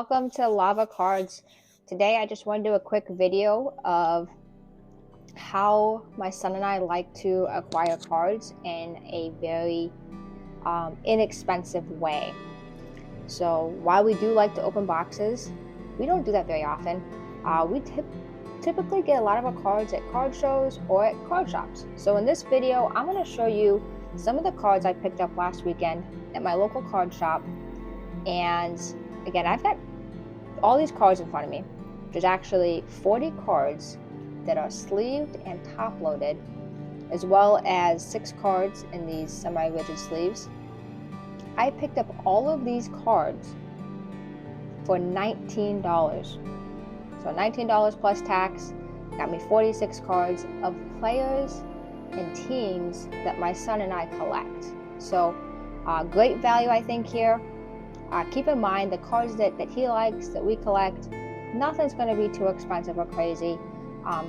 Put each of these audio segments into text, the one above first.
welcome to Lava Cards. Today I just want to do a quick video of how my son and I like to acquire cards in a very inexpensive way. So while we do like to open boxes, we don't do that very often. We typically get a lot of our cards at card shows or at card shops. So in this video, I'm going to show you some of the cards I picked up last weekend at my local card shop. And again, I've got all these cards in front of me. There's actually 40 cards that are sleeved and top loaded, as well as 6 cards in these semi-rigid sleeves. I picked up all of these cards for $19. So $19 plus tax got me 46 cards of players and teams that my son and I collect. So great value, I think, here. Keep in mind the cards that he likes, that we collect, nothing's going to be too expensive or crazy.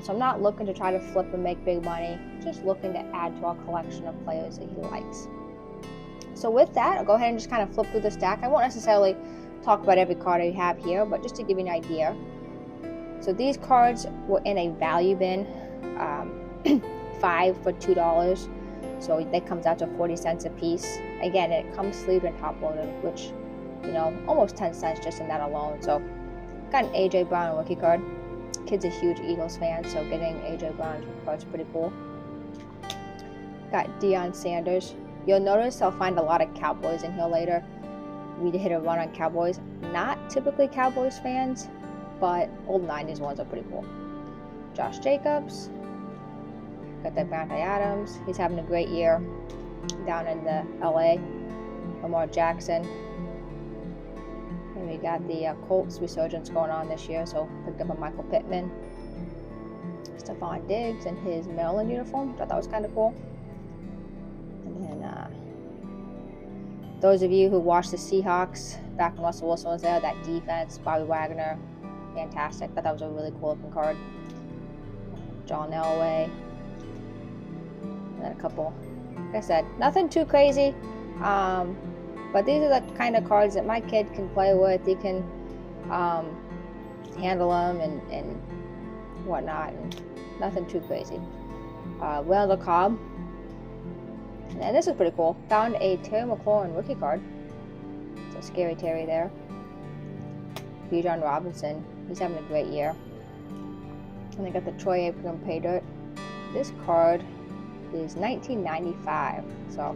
So I'm not looking to try to flip and make big money, just looking to add to our collection of players that he likes. So with that, I'll go ahead and just kind of flip through the stack. I won't necessarily talk about every card I have here, but just to give you an idea. So these cards were in a value bin, 5 for $2. So that comes out to 40 cents a piece. Again, it comes sleeved and top loaded, which, almost 10 cents just in that alone. So got an AJ Brown rookie card. Kid's a huge Eagles fan, so getting AJ Brown's card's pretty cool. Got Deion Sanders. You'll notice I'll find a lot of Cowboys in here later. We hit a run on Cowboys. Not typically Cowboys fans, but old 90s ones are pretty cool. Josh Jacobs. Got Davante Adams. He's having a great year down in the LA. Lamar Jackson. And we got the Colts resurgence going on this year, so picked up a Michael Pittman. Stephon Diggs in his Maryland uniform, which I thought was kind of cool. And then those of you who watched the Seahawks back when Russell Wilson was there, that defense, Bobby Wagner, fantastic. I thought that was a really cool looking card. John Elway. And then a couple, like I said, nothing too crazy. But these are the kind of cards that my kid can play with. He can handle them and whatnot, and nothing too crazy. Randall Cobb. And this is pretty cool. Found a Terry McLaurin rookie card. So Scary Terry there. Bijan Robinson. He's having a great year. And they got the Troy Aikman Pay Dirt. This card is 1995. So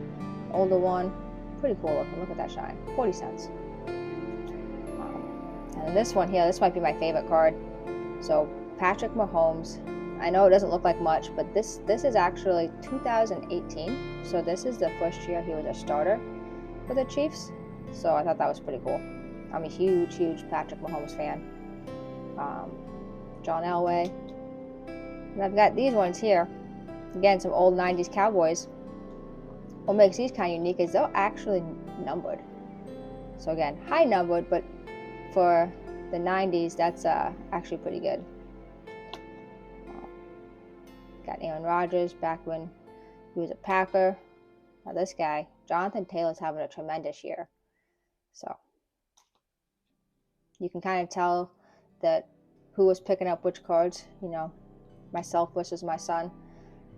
older one. Pretty cool looking. Look at that shine. 40 cents. And this one here, this might be my favorite card. So Patrick Mahomes. I know it doesn't look like much, but this is actually 2018. So this is the first year he was a starter for the Chiefs. So I thought that was pretty cool. I'm a huge Patrick Mahomes fan. John Elway. And I've got these ones here. Again, some old 90s Cowboys. What makes these kind of unique is they're actually numbered. So again, high numbered, but for the 90s, that's actually pretty good. Got Aaron Rodgers back when he was a Packer. Now this guy, Jonathan Taylor's having a tremendous year. So you can kind of tell that who was picking up which cards, myself versus my son.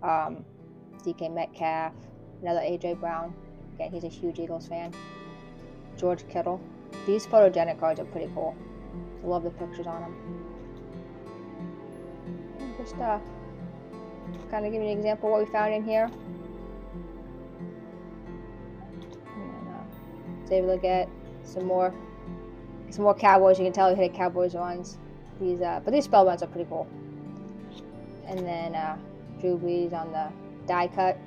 DK Metcalf. Another AJ Brown. Again, he's a huge Eagles fan. George Kittle. These photogenic cards are pretty cool. I love the pictures on them. Just kind of give you an example of what we found in here. And, was able to get some more Cowboys. You can tell we hit Cowboys ones. But these spell ones are pretty cool. And then Drew Brees on the die cut.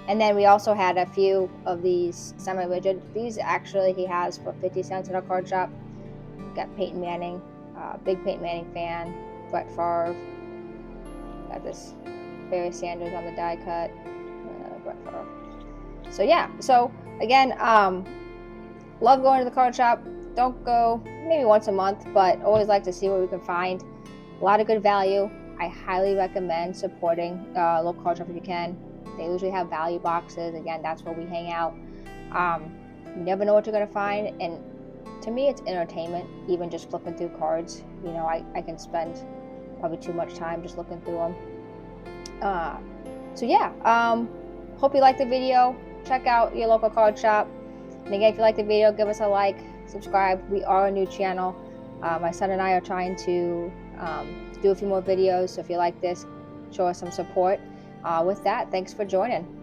And then we also had a few of these semi-rigid. These actually he has for 50 cents at our card shop. Got Peyton Manning, big Peyton Manning fan. Brett Favre. Got this Barry Sanders on the die cut. Brett Favre. So yeah. So again, love going to the card shop. Don't go maybe once a month, but always like to see what we can find. A lot of good value. I highly recommend supporting local card shop if you can. They usually have value boxes. Again, that's where we hang out. You never know what you're going to find, and to me, it's entertainment, even just flipping through cards. You know, I can spend probably too much time just looking through them. So yeah, hope you liked the video. Check out your local card shop. And again, if you like the video, give us a like, subscribe. We are a new channel. My son and I are trying to do a few more videos. So if you like this, show us some support. With that, thanks for joining.